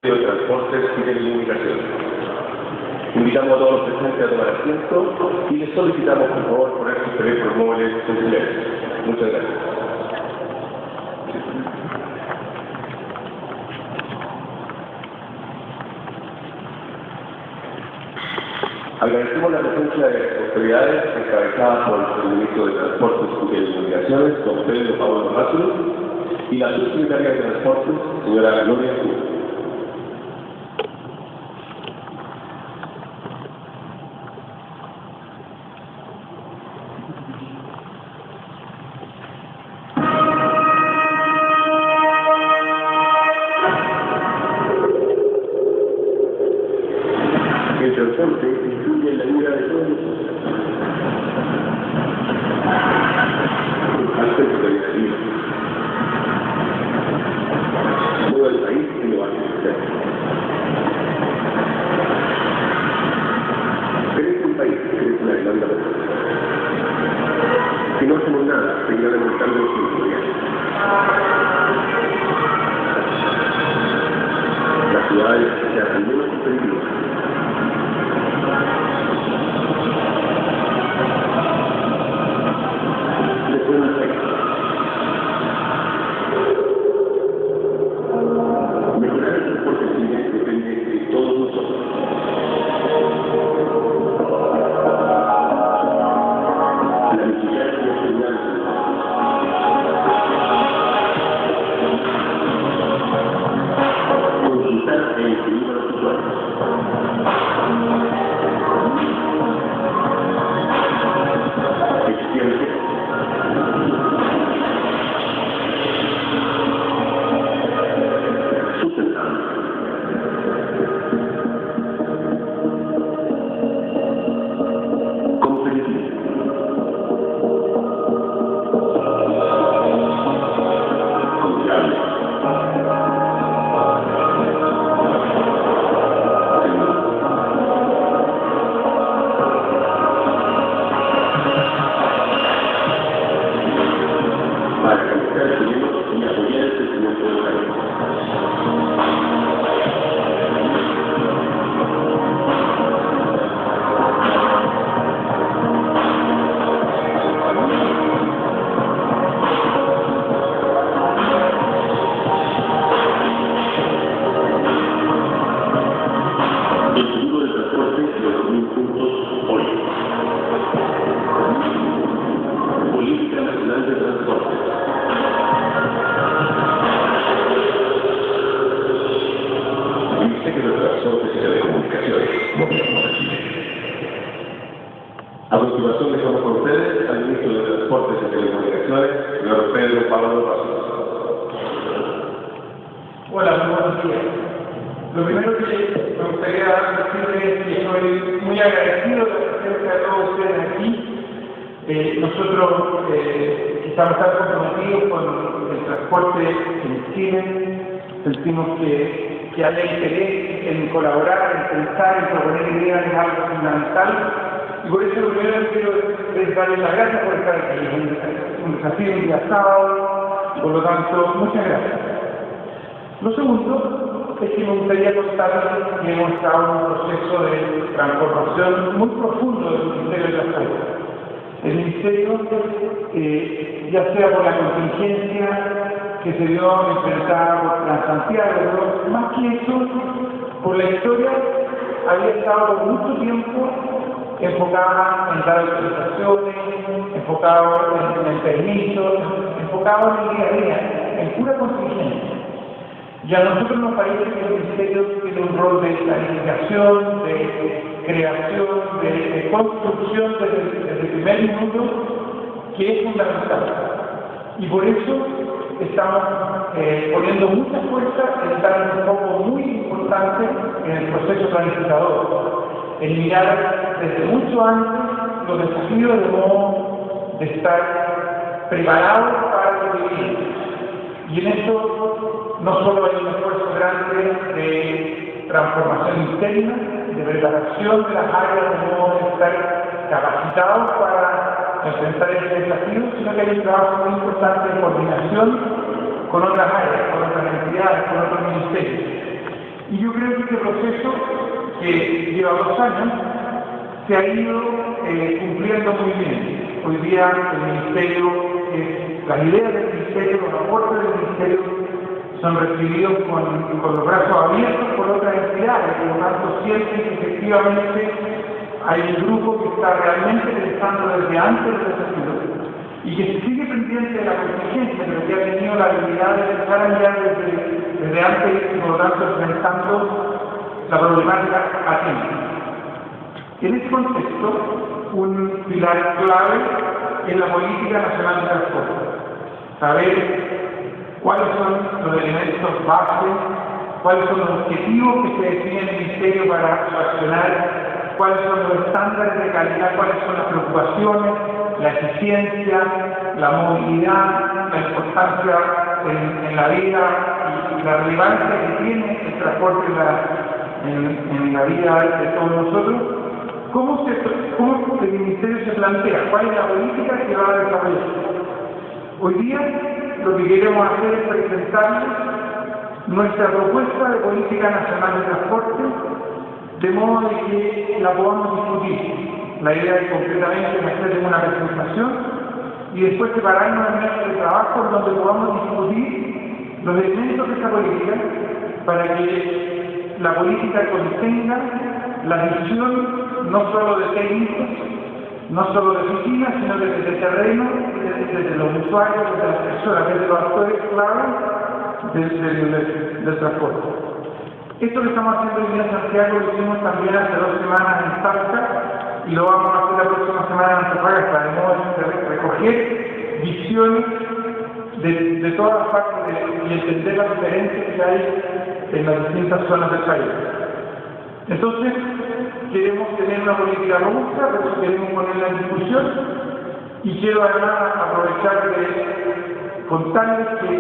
de Transportes y Telecomunicaciones. Invitamos a todos los presentes a tomar asiento y les solicitamos por favor poner sus teléfonos móviles en silencio. Muchas gracias. Agradecemos la presencia de autoridades encabezadas por el ministro de Transportes y Telecomunicaciones, don Pedro Pablo Rázaro, y la subsecretaria de Transportes, señora Gloria Cruz. El transporte influye en la vida de todos nosotros. Aspecto de la vida. Todo el país que lo va a necesitar. Pero es un país que es una demanda popular. Si no hacemos nada, seguirá demostrando su historia. Las ciudades se hacen menos competitivas. Mejorar el transporte civil depende de todos nosotros. La vigilancia nacional. Consultar e inscribir a los usuarios. Eficiencia. Para realizar el proyecto y apoyar el crecimiento del país. El futuro del transporte lo dormimos juntos hoy. Política Nacional de Transporte. Ministerio de Transportes y Telecomunicaciones, Gobierno de Chile. A continuación dejamos con ustedes al ministro de Transportes y Telecomunicaciones, señor Pedro Pablo Rázaro. Hola, muy buenos días. Lo primero que me gustaría decirles es que soy muy agradecido de la presencia de todos ustedes aquí. Nosotros estamos tan comprometidos con el transporte en Chile, sentimos que hay interés en colaborar, en pensar, en proponer ideas es algo fundamental. Y por eso lo primero que quiero es darles las gracias por estar aquí. Es un desafío un día sábado, por lo tanto, muchas gracias. Lo segundo es que me gustaría contarles que hemos estado en un proceso de transformación muy profundo del Ministerio de Transporte. El Ministerio, ya sea por la contingencia que se dio enfrentada por Transantiago, pero más que eso, por la historia, había estado por mucho tiempo enfocada en dar autorizaciones, enfocado en el permiso, enfocado en el día a día, en pura contingencia. Y a nosotros nos parece que el Ministerio tiene un rol de planificación, de creación, de construcción desde el primer minuto, que es fundamental. Y por eso estamos poniendo mucha fuerza en dar un foco muy importante en el proceso planificador, en mirar desde mucho antes los desafíos de modo de estar preparados para lo que viene. Y en eso no solo hay un esfuerzo grande de transformación interna, de preparación de las áreas de modo de estar capacitados para enfrentar este desafío, sino que hay un trabajo muy importante de coordinación con otras áreas, con otras entidades, con otros ministerios. Y yo creo que este proceso, que lleva 2 años, se ha ido cumpliendo muy bien. Hoy día el Ministerio, las ideas del Ministerio, los aportes del Ministerio son recibidos con los brazos abiertos por otras entidades, por lo tanto sienten que efectivamente hay un grupo que está realmente pensando desde antes del desafío y que se sigue pendiente de la contingencia, pero que ha tenido la habilidad de pensar allá desde antes y por lo tanto enfrentando la problemática a tiempo. En este contexto, un pilar clave es la política nacional de transporte. Saber cuáles son los elementos base, cuáles son los objetivos que se define en el Ministerio para accionar, cuáles son los estándares de calidad, cuáles son las preocupaciones, la eficiencia, la movilidad, la importancia en la vida y la relevancia que tiene el transporte en la vida de todos nosotros. ¿Cómo el Ministerio se plantea? ¿Cuál es la política que va a desarrollar? Hoy día lo que queremos hacer es presentarles nuestra propuesta de política nacional de transporte, de modo de que la podamos discutir. La idea es concretamente hacer una presentación y después separarnos en mesas de trabajo donde podamos discutir los elementos de esta política para que la política contenga la visión no solo de técnicos, no solo de oficinas, sino desde el terreno, desde los usuarios, desde las personas, desde los actores clave del transporte. Esto que estamos haciendo hoy día en Santiago lo hicimos también hace 2 semanas en Talca y lo vamos a hacer la próxima semana en Antofagasta, de modo de recoger visiones de todas las partes y entender las diferencias que hay en las distintas zonas del país. Entonces, queremos tener una política robusta, pero queremos ponerla en discusión y quiero además aprovechar de contarles que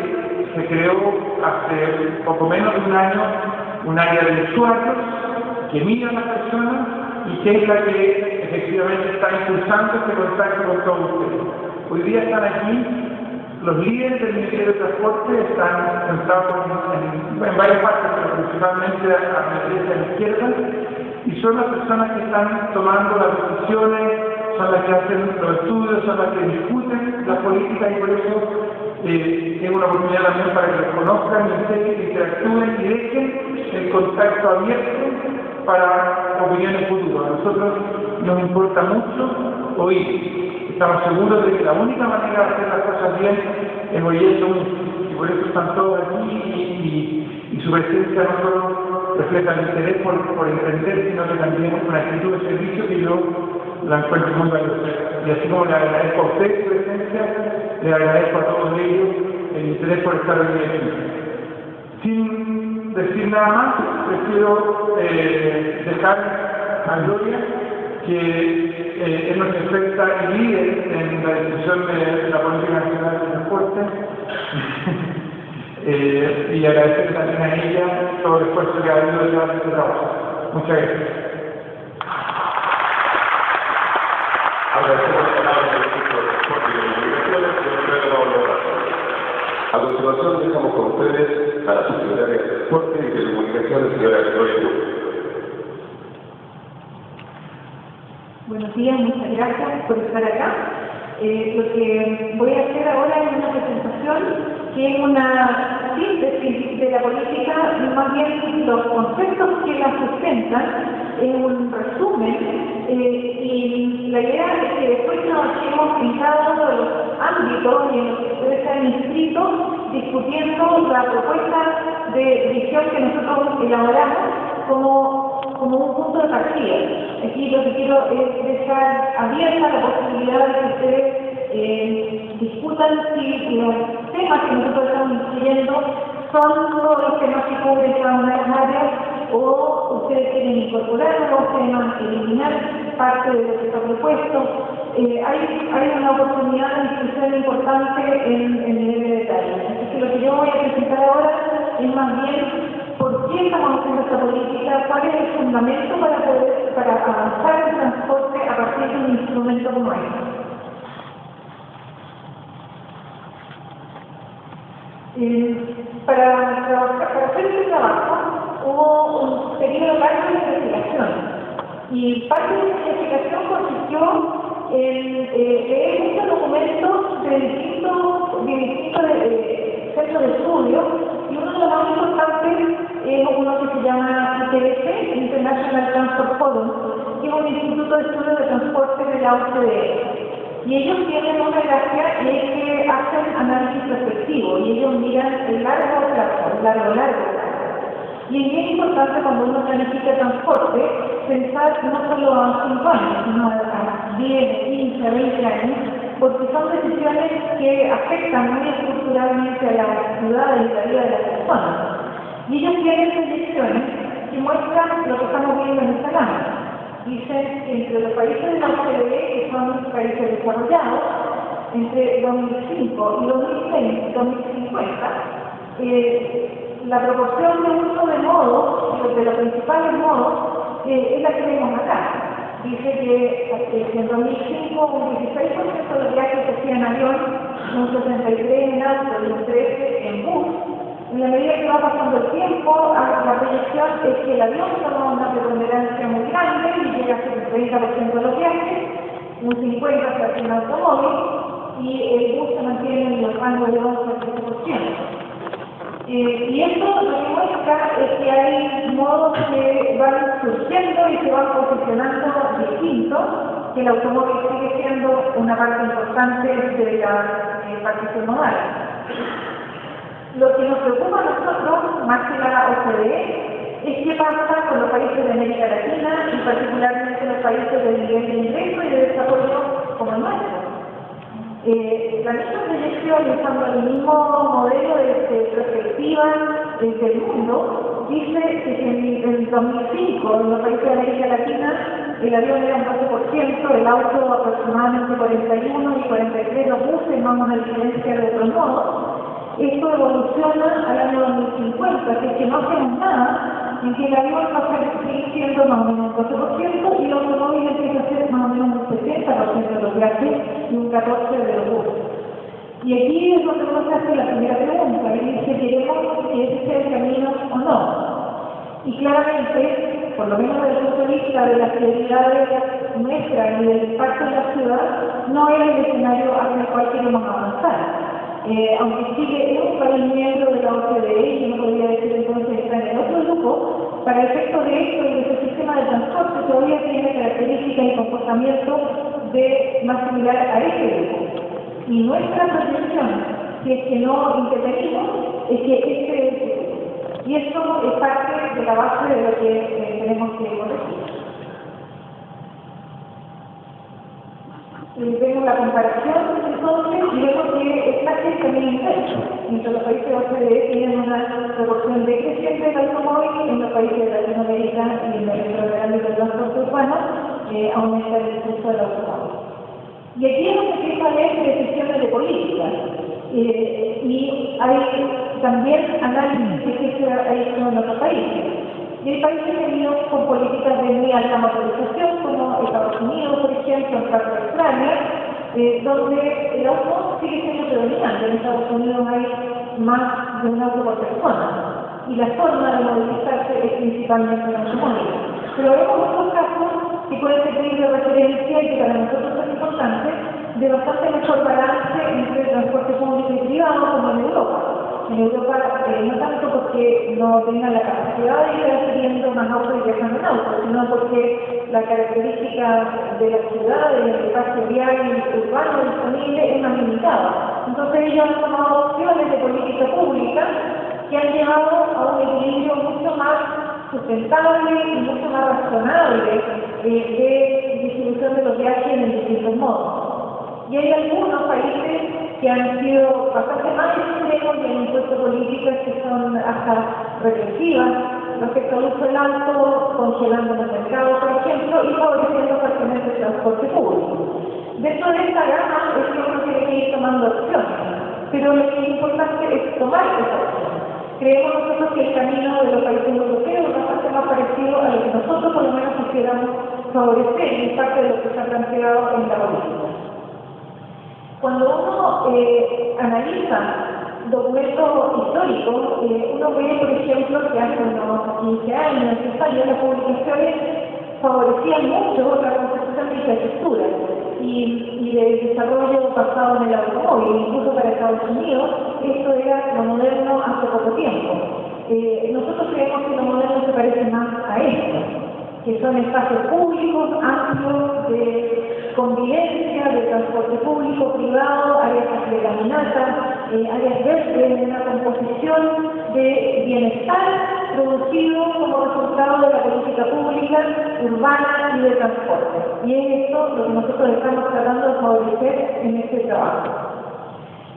se creó hace poco menos de 1 año un área de usuarios que mira a las personas y que es la que efectivamente está impulsando este contacto con todos ustedes. Hoy día están aquí los líderes del Ministerio de Transporte, están sentados en varias partes, pero principalmente a la izquierda, y son las personas que están tomando las decisiones, son las que hacen los estudios, son las que discuten las políticas y por eso es una oportunidad también para que los conozcan, interactúen y dejen el contacto abierto para opiniones futuras. A nosotros nos importa mucho oír. Estamos seguros de que la única manera de hacer las cosas bien es oyendo mucho. Y por eso están todos aquí y su presencia no solo refleja el interés por entender, sino que también una actitud de servicio que yo la encuentro muy valiosa. Y así como le agradezco a usted su presencia, le agradezco a todos ellos el interés por estar hoy aquí. Sin decir nada más, prefiero dejar a Gloria, que es nuestra experta y líder en la discusión de la política nacional de transporte, y agradecer también a ella todo el esfuerzo que ha habido detrás de este trabajo. Muchas gracias. Agradecemos la palabra del ministro de Transporte y Comunicaciones, señor Pablo Razones. A continuación dejamos con ustedes a la subsecretaria de Transporte y Telecomunicaciones, señora Gloria Cruz. Buenos días, muchas gracias por estar acá. Lo que voy a hacer ahora es una presentación que es una síntesis de la política, más bien los conceptos que la sustentan, es un resumen, y la idea es que después trabajemos en cada uno de los ámbitos y en los que ustedes están inscritos, discutiendo la propuesta de visión que nosotros elaboramos como un punto de partida. Aquí lo que quiero es dejar abierta la posibilidad de que ustedes discutan si los temas que nosotros estamos incluyendo son todos los temas que cubren cada una de las áreas o ustedes quieren incorporar nuevos temas, eliminar parte de lo que está propuesto. Hay una oportunidad de discusión importante en el nivel de detalle. Así que lo que yo voy a presentar ahora es más bien por qué estamos haciendo esta política, cuál es el fundamento para avanzar el transporte a partir de un instrumento como este. Para hacer este trabajo hubo Y parte de esta investigación consistió en leer muchos documentos de distintos centros de estudio, y uno de los más importantes es uno que se llama ITBC, International Transport Forum, que es un instituto de estudio de transporte de la OCDE. Y ellos tienen una gracia, y es que hacen análisis prospectivo, y ellos miran el largo plazo. Y es bien importante cuando uno planifica transporte, pensar no solo a 5 años, sino a 10, 15, 20 años, porque son decisiones que afectan muy estructuralmente a las ciudades y la vida de las personas. Y ellos tienen proyecciones que muestran lo que estamos viendo en esta lámina. Dicen que entre los países de la OCDE, que son países desarrollados, entre 2005 y 2050, la proporción de uso de modos, de los principales modos, es la que vemos acá. Dice que en 2005 un 16% de los viajes se hacían en avión, un 63% en auto y un 13% en bus. En la medida que va pasando el tiempo, la proyección es que el avión toma una preponderancia muy grande y llega a ser el 30% de los viajes, un 50% se hace en automóvil y el bus se mantiene en los rangos de 11 al 13%. Y esto lo que muestra es que hay modos que van surgiendo y se van posicionando distintos, que el automóvil sigue siendo una parte importante de la partición modal. Lo que nos preocupa a nosotros, más que la OCDE, es qué pasa con los países de América Latina y particularmente los países de nivel de ingreso y de desarrollo como el nuestro. La misma proyección, usando el mismo modelo de perspectiva del mundo, dice que en 2005 en los países de América Latina el avión era un 12%, el auto aproximadamente 41% y 43% los buses, no una diferencia de otro modo. Esto evoluciona al año 2050, así que no hacemos nada en que el avión va a seguir siendo más o menos un 12% y el automóvil empieza a ser más o menos un 70% de los viajes y un 14% de los buses. Y aquí es donde uno se hace la primera pregunta, y dice, ¿queremos que ese sea el camino o no? Y claramente, por lo menos desde el punto de vista de las prioridades nuestras y del impacto en la ciudad, no es el escenario hacia el cual queremos avanzar. Aunque Chile es un país miembro de la OCDE, y no podría decir entonces que está en el otro grupo, para el efecto de esto y de ese sistema de transporte todavía tiene características y comportamiento más similar a ese grupo. Y nuestra proyección, si es que no intervenimos, es que y esto es parte de la base de lo que tenemos que corregir. Vemos la comparación, entonces, y vemos que es casi el camino inverso. Mientras los países de OCDE tienen una proporción decreciente del automóvil, en los países de Latinoamérica y en el ámbito del transporte urbano aumenta el uso del automóvil. Y aquí es donde empieza a haber decisiones de política. Y hay también análisis de qué se ha hecho en otros países. Y hay países que han ido con políticas de muy alta motorización, como Estados Unidos, por ejemplo, en caso de Australia, donde el auto sigue siendo predominante. En Estados Unidos hay más de un auto por persona, y la forma de movilizarse es principalmente el automóvil. Pero vemos otros casos que pueden servir de referencia y que para nosotros son importantes, de bastante mejor balance entre el transporte público y privado, como en Europa. En Europa, no tanto porque no tengan la capacidad de ir adquiriendo más autos y viajando en auto, sino porque la característica de la ciudad, del espacio vial y urbano disponible es más limitada. Entonces ellos han tomado opciones de política pública que han llevado a un equilibrio mucho más sustentable y mucho más razonable de distribución de los viajes en distintos modos. Y hay algunos países que han sido bastante más extremos y han impuesto políticas que son hasta regresivas respecto al uso del auto, congelando los mercados, por ejemplo, y favoreciendo fuertemente el transporte público. Dentro de esta gama es que uno tiene que ir tomando opciones, pero lo que es importante es tomar esa opción. Creemos nosotros que el camino de los países europeos es bastante más parecido a lo que nosotros por lo menos quisiéramos favorecer, y parte de lo que se ha planteado en la política. Cuando uno analiza documentos históricos, uno ve, por ejemplo, que hace unos 15 años que salió las publicaciones favorecían mucho la construcción de infraestructura y de desarrollo basado en el automóvil, incluso para Estados Unidos, esto era lo moderno hace poco tiempo. Nosotros creemos que lo moderno se parece más a esto, que son espacios públicos, amplios, de convivencia, de transporte público, privado, áreas de caminata, áreas verdes, una composición de bienestar producido como resultado de la política pública, urbana y de transporte. Y es esto lo que nosotros estamos tratando de favorecer en este trabajo.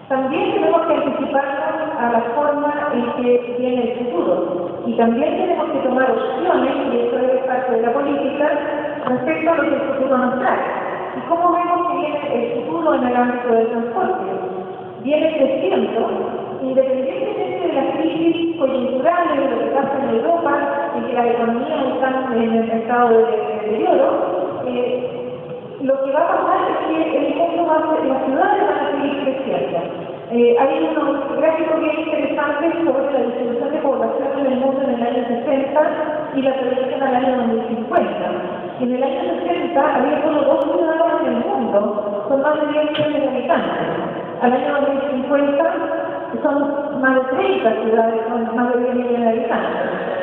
También tenemos que anticiparnos a la forma en que viene el futuro. Y también tenemos que tomar opciones, y esto es parte de la política, respecto a lo que el futuro nos trae. ¿Y cómo vemos que viene el futuro en el ámbito del transporte? Viene creciendo, independientemente de las crisis coyunturales, de lo que pasa en Europa, en que las economías están en el mercado de deterioro, lo que va a pasar es que el mundo las ciudades van a seguir creciendo. Hay unos gráficos bien interesantes sobre la distribución de población en el mundo en el año 60 y la proyección al año 2050. En el año 60 había solo 2 ciudades en el mundo con más de 10 millones de habitantes. Al año 2050 son más de 30 ciudades con más de 10 millones de habitantes.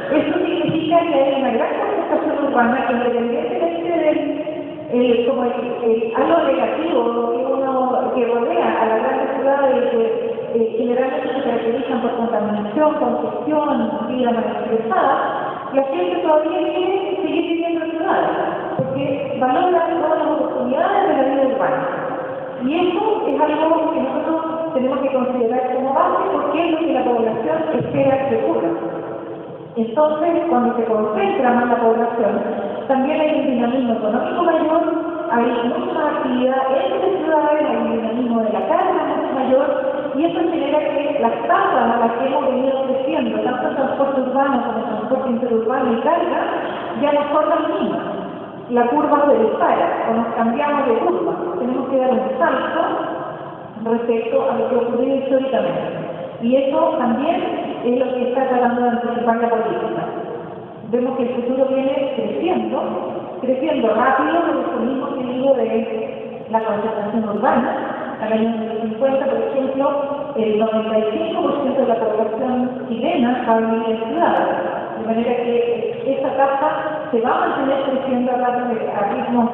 Eso significa que hay una gran concentración urbana que independientemente del algo negativo que rodea a las grandes ciudades que generalmente se caracterizan por contaminación, congestión, vida mal expresada, la gente todavía quiere seguir viviendo en ciudades porque valora todas las oportunidades de la vida urbana. Y eso es algo que nosotros tenemos que considerar como base porque es lo que la población espera que ocurra. Entonces, cuando se concentra más la población, también hay un dinamismo económico mayor, hay mucha más actividad entre ciudades, hay un dinamismo de la carga mucho mayor, y eso genera que las tasas a las que hemos venido creciendo, tanto en transporte urbano como en transporte interurbano y carga, ya no son las mismas. La curva se dispara, o nos cambiamos de curva. Tenemos que dar un salto respecto a lo que ocurrió históricamente. Y eso también es lo que está tratando de anticipar la política. Vemos que el futuro viene creciendo rápido, por lo mismo que digo de la concentración urbana. Al año 2050, por ejemplo, el 95% de la población chilena va a vivir en ciudades. De manera que esa tasa se va a mantener creciendo a ritmos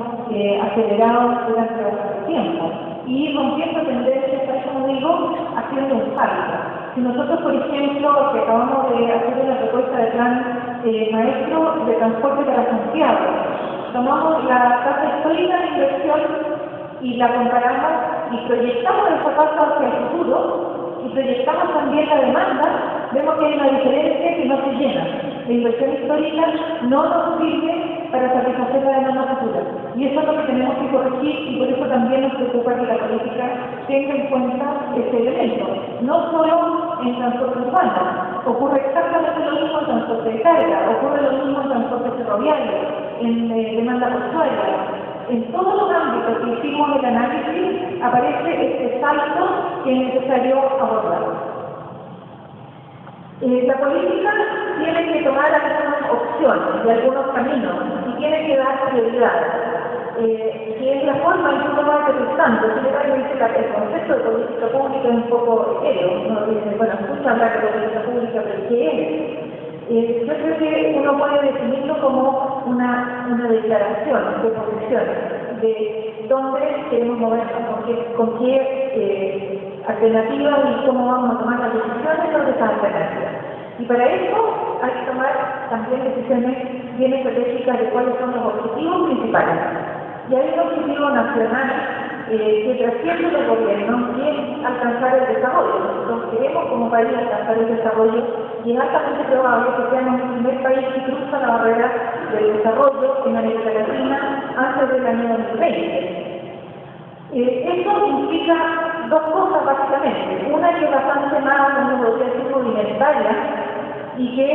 acelerados durante bastante tiempo. Y rompiendo tendencias, como digo, haciendo un salto. Si nosotros, por ejemplo, que acabamos de hacer una propuesta de plan maestro de transporte para Santiago, tomamos la tasa histórica de inversión y la comparamos y proyectamos esa tasa hacia el futuro y proyectamos también la demanda, vemos que hay una diferencia que no se llena. La inversión histórica no nos sirve para satisfacer la demanda futura. Y eso es lo que tenemos que corregir y por eso también nos preocupa que la política tenga en cuenta este elemento. No solo en transporte urbano, ocurre exactamente lo mismo en transporte de carga, ocurre lo mismo en transporte ferroviario, en demanda portuaria. En todos los ámbitos que hicimos el análisis aparece este salto que es necesario abordar. La política tiene que tomar algunas opciones y algunos caminos y tiene que dar prioridad. Que es la forma en que uno va aterrizando. Generalmente el concepto de política pública es un poco etéreo. Uno dice, bueno, escucha hablar de política pública, pero ¿qué es? Yo creo que uno puede definirlo como una declaración de posiciones, de dónde queremos movernos, con qué alternativas y cómo vamos a tomar las decisiones sobre esas alternativas. Y para eso hay que tomar también decisiones bien estratégicas de cuáles son los objetivos principales. Y hay un objetivo nacional que trasciende los gobiernos y es alcanzar el desarrollo. Nosotros queremos como país alcanzar el desarrollo y es altamente probable que seamos el primer país que cruza la barrera del desarrollo en América Latina antes del año 2020. Eso implica dos cosas básicamente. Una que es bastante más, como podría decir, rudimentaria y que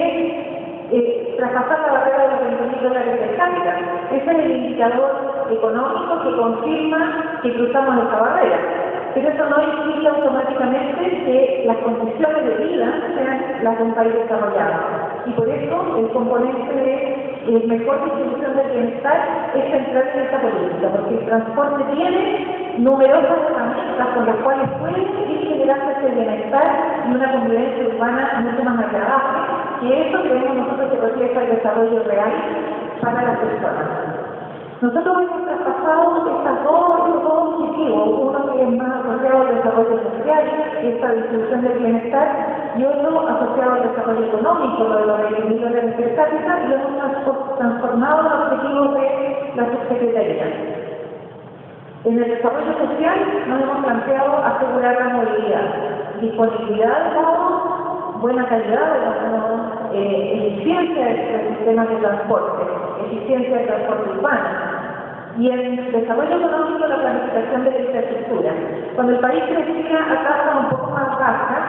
es traspasar la barrera de los $20,000 per cápita. Ese es el indicador económico que confirma que cruzamos esta barrera. Pero eso no implica automáticamente que las condiciones de vida sean las de un país desarrollado. Y por eso el componente de mejor distribución del bienestar es central en esta política, porque el transporte tiene numerosas herramientas con las cuales puede ir generando ese bienestar y una convivencia urbana mucho más agradable, y eso creemos nosotros que refleja el desarrollo real para las personas. Nosotros hemos traspasado estos dos objetivos, uno que es más asociado al desarrollo social, esta distribución del bienestar, y otro asociado al desarrollo económico, lo de los $20,000 per cápita, y lo hemos transformado en objetivos de la subsecretaría. En el desarrollo social nos hemos planteado asegurar la movilidad, disponibilidad de modos, buena calidad de los modos, eficiencia del sistema de transporte, eficiencia del transporte urbano. Y en desarrollo económico, la planificación de la infraestructura. Cuando el país crecía a tasas un poco más bajas,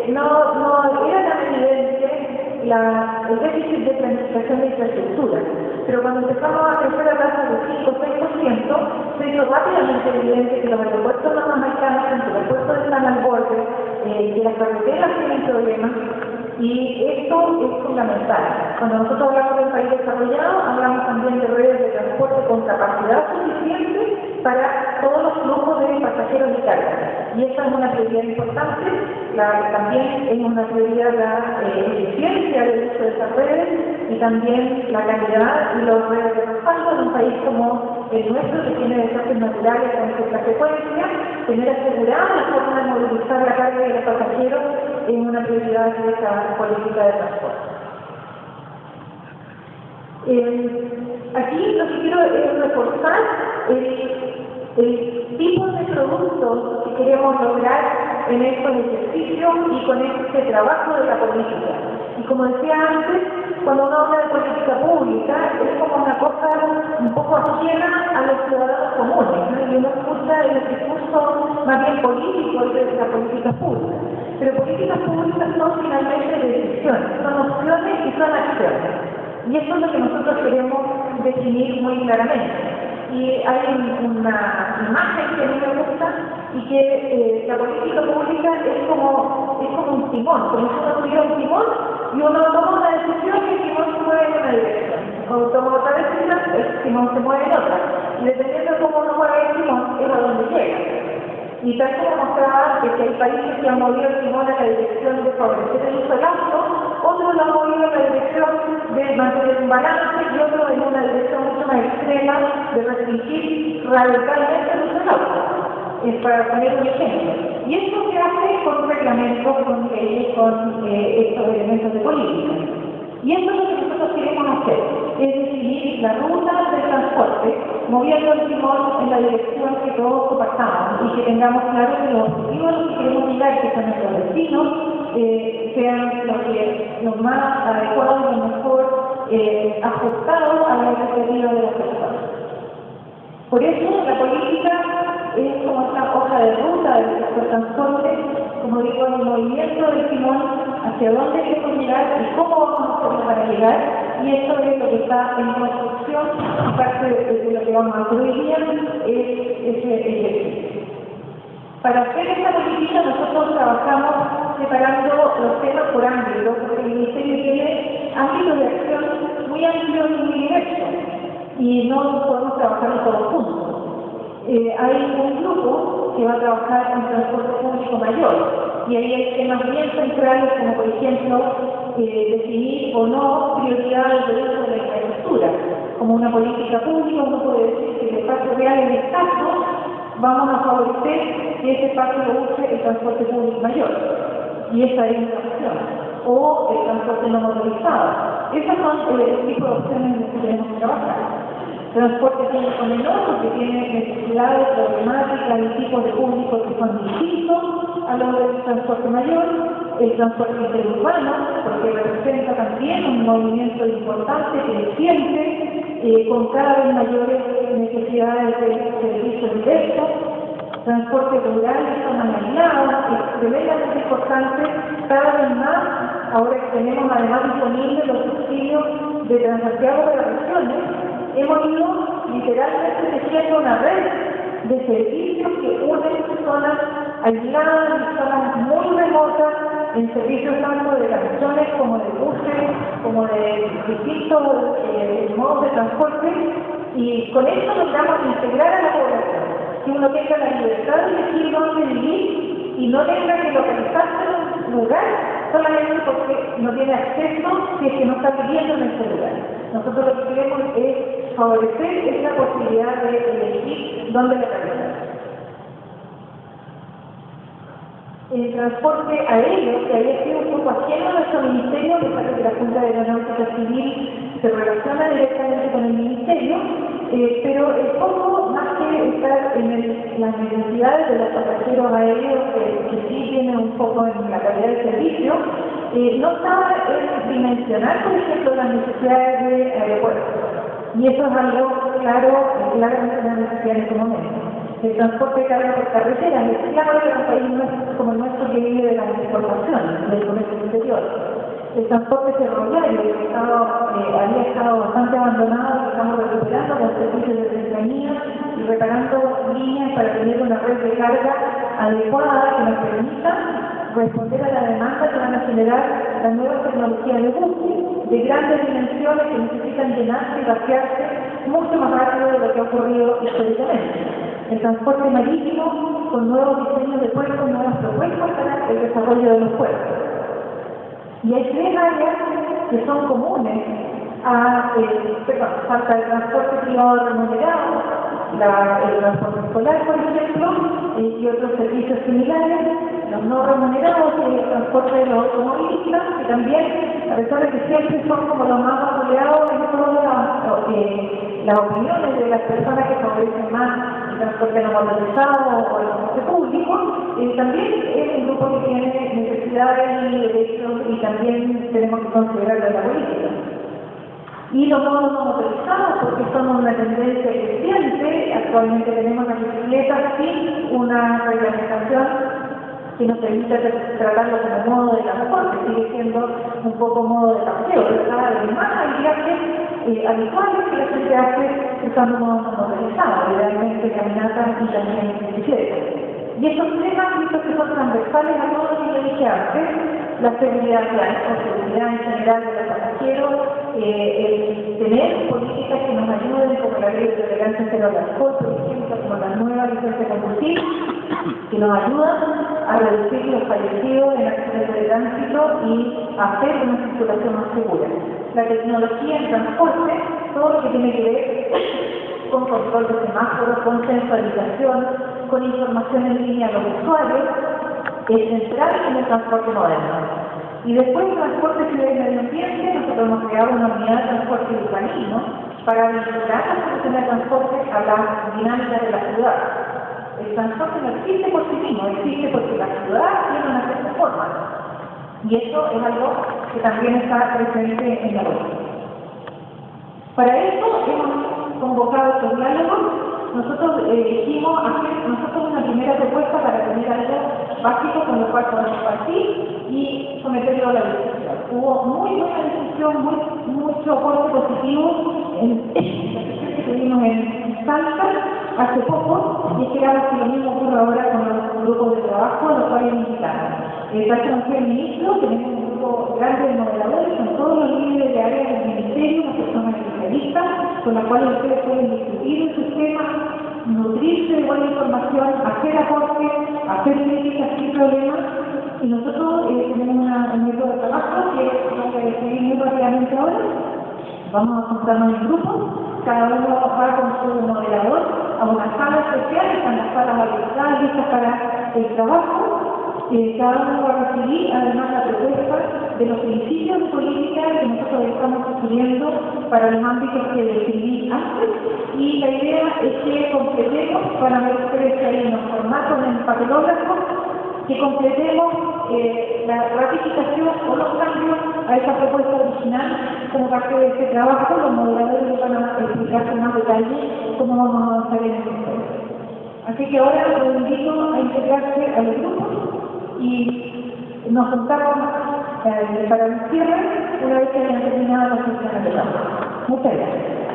no era tan evidente el déficit de planificación de infraestructura. Pero cuando empezamos a crecer a tasas de 5 o 6%, se hizo rápidamente evidente que los aeropuertos no nos alcanzan, que los puertos están al borde, que las carreteras tienen problemas. Y esto es fundamental. Cuando nosotros hablamos de un país desarrollado, hablamos también de redes de transporte con capacidad suficiente para todos los flujos de pasajeros y cargas. Y esta es una prioridad importante. También es una prioridad la eficiencia del uso de estas redes y también la calidad y los redes de respaldo en un país como el nuestro, que tiene desastres naturales con cierta frecuencia. Tener asegurada la forma de movilizar la carga y los pasajeros es una prioridad de esta política de transporte. Aquí lo que quiero es reforzar el tipo de productos que queremos lograr en estos ejercicios y con este trabajo de la política. Y como decía antes, cuando uno habla de política pública, es como una cosa un poco ajena a los ciudadanos comunes, ¿no? Y uno escucha el discurso más bien político de la política pública. Pero políticas públicas son finalmente decisiones, son opciones y son acciones. Y eso es lo que nosotros queremos definir muy claramente. Y hay una imagen que a mí me gusta y que la política pública es como un timón, como si uno tuviera un timón y uno toma una decisión y el timón se mueve en una dirección. O toma otra decisión, el timón se mueve en otra. Y dependiendo de cómo uno mueve el timón, es a donde llega. Y tal como mostraba que hay países que han movido el timón a la dirección de favorecer el uso del auto, otros lo han movido a la dirección de mantener un balance y otros en una dirección mucho más extrema de restringir radicalmente el uso del auto, para poner un ejemplo. Y esto se hace con reglamentos, con leyes, con estos elementos de política. Y eso es lo que nosotros queremos hacer, es definir la ruta del transporte, moviendo el timón en la dirección que todos compartamos y que tengamos claro que los objetivos a los que queremos llegar, que son nuestros destinos, sean los más adecuados y los mejor ajustados a la expectativa de las personas. Por eso la política es como esta hoja de ruta del sector transporte, como digo, el movimiento del timón hacia dónde queremos llegar y cómo vamos a hacerlo para llegar, y eso es lo que está en construcción, y parte de lo que vamos a hacer hoy día es ese ejercicio. Para hacer esta política nosotros trabajamos separando los temas por ámbito, porque el Ministerio tiene ámbitos de acción muy amplios y muy diversos, y no podemos trabajar todos juntos. Hay un grupo que va a trabajar en transporte público mayor, y ahí hay temas bien centrales como por ejemplo definir o no prioridades de uso de la infraestructura. Como una política pública uno puede decir que el espacio real es escaso, vamos a favorecer que ese espacio lo use el transporte público mayor, y esa es una opción, o el transporte no motorizado. Esas son el tipo de opciones en las que tenemos que trabajar. Transporte público menor, porque tiene necesidades, problemáticas y tipos de públicos que son distintos a los del transporte mayor. El transporte interurbano, porque representa también un movimiento importante, creciente, con cada vez mayores necesidades de servicios directos. Transporte rural y zonas aisladas, es tremendamente importante, cada vez más, ahora que tenemos además disponibles los subsidios de Transantiago para regiones, hemos ido literalmente tejiendo una red de servicios que unen zonas aisladas y zonas muy remotas en servicios tanto de camiones como de buses, como de distintos modos de transporte, y con esto logramos integrar a la población, que uno tenga la libertad de elegir dónde vivir y no tenga que localizarse en un lugar solamente porque no tiene acceso si es que no está viviendo en ese lugar. Nosotros lo que queremos es favorecer esa posibilidad de elegir dónde localizarse. El transporte aéreo, que había sido un poco ajeno a nuestro ministerio, que parece que la Junta de Aeronáutica Civil se relaciona directamente con el ministerio, pero el foco, más que estar en las necesidades de los pasajeros aéreos, que sí tiene un foco en la calidad del servicio, no estaba en dimensionar, por ejemplo, las necesidades de aeropuertos. Y eso es algo claramente una necesidad en este momento. El transporte de carga por carretera es claro que un país como el nuestro que vive de las exportaciones, del comercio exterior. El transporte ferroviario había estado bastante abandonado, y estamos recuperando con servicios de cercanía y reparando líneas para tener una red de carga adecuada que nos permita responder a la demanda que van a generar las nuevas tecnologías de buses de grandes dimensiones que necesitan llenarse y vaciarse mucho más rápido de lo que ha ocurrido históricamente. El transporte marítimo con nuevos diseños de puertos, nuevas propuestas para el desarrollo de los puertos. Y hay tres áreas que son comunes a falta de transporte privado remunerado, el transporte escolar, por ejemplo, y otros servicios similares, los no remunerados y el transporte de los automovilistas, que también, a pesar de que siempre son como los más vapuleados en todas las opiniones de las personas que favorecen más el transporte no motorizado o el transporte público, también es un grupo que tiene necesidades y derechos y también tenemos que considerarlo en la política. Y los modos no motorizados, porque son una tendencia creciente. Actualmente tenemos las bicicletas sin una reglamentación que nos permite tratarlo como modo de transporte, sigue siendo un poco modo de paseo, ¿verdad? Además hay viajes habituales que la gente hace usando modos no motorizados, idealmente caminatas y también bicicletas. Y estos tres ámbitos que son transversales a todo lo que yo dije antes, la seguridad vial o seguridad en general de los pasajeros, el tener políticas que nos ayuden, como la ley de tolerancia cero al alcohol, por ejemplo, como la nueva licencia de conducir, que nos ayudan a reducir los fallecidos en accidentes de tránsito y a hacer una circulación más segura. La tecnología en transporte, todo lo que tiene que ver con control de semáforos, con sensualización, con información en línea a los usuarios, es central en el transporte moderno. Y después el transporte ciudad y medio ambiente, nosotros hemos creado una unidad de transporte urbanismo para vincular la solución de transporte a la dinámica de la ciudad. El transporte no existe por sí mismo, existe porque la ciudad tiene una cierta forma. Y eso es algo que también está presente en la web. Para eso hemos convocado estos diálogos. Nosotros dijimos hacer una primera propuesta para tener algo básico con lo cual podemos partir y someterlo a la discusión. Hubo muy buena discusión, mucho aporte positivo en la sesión que tuvimos en Salta hace poco, y esperamos que lo mismo ocurra ahora con los grupos de trabajo a los cuales invitamos. Tal como fue el ministro, tenemos un grupo grande de moderadores, son todos los líderes de áreas del ministerio, las personas especialistas, con las cuales ustedes pueden discutir el sistema, nutrirse de buena información, hacer aportes, hacer críticas sin problemas. Y nosotros tenemos un método de trabajo que vamos a decidir muy rápidamente ahora. Vamos a juntarnos en grupos, cada uno va con su moderador a una sala especial, están las salas habilitadas listas para el trabajo. Cada uno va a recibir además la propuesta de los principios de política que nosotros estamos estudiando para los ámbitos que describí antes, y la idea es que completemos, para ver ustedes que hay unos formatos en el papelógrafo, que completemos la ratificación o los cambios a esa propuesta original como parte de este trabajo. Los moderadores van a explicar con más detalle cómo vamos a avanzar en este proceso. Así que ahora los invito a integrarse a los grupos y nos juntamos para el cierre una vez que hayan terminado las sesiones de trabajo. Muchas gracias.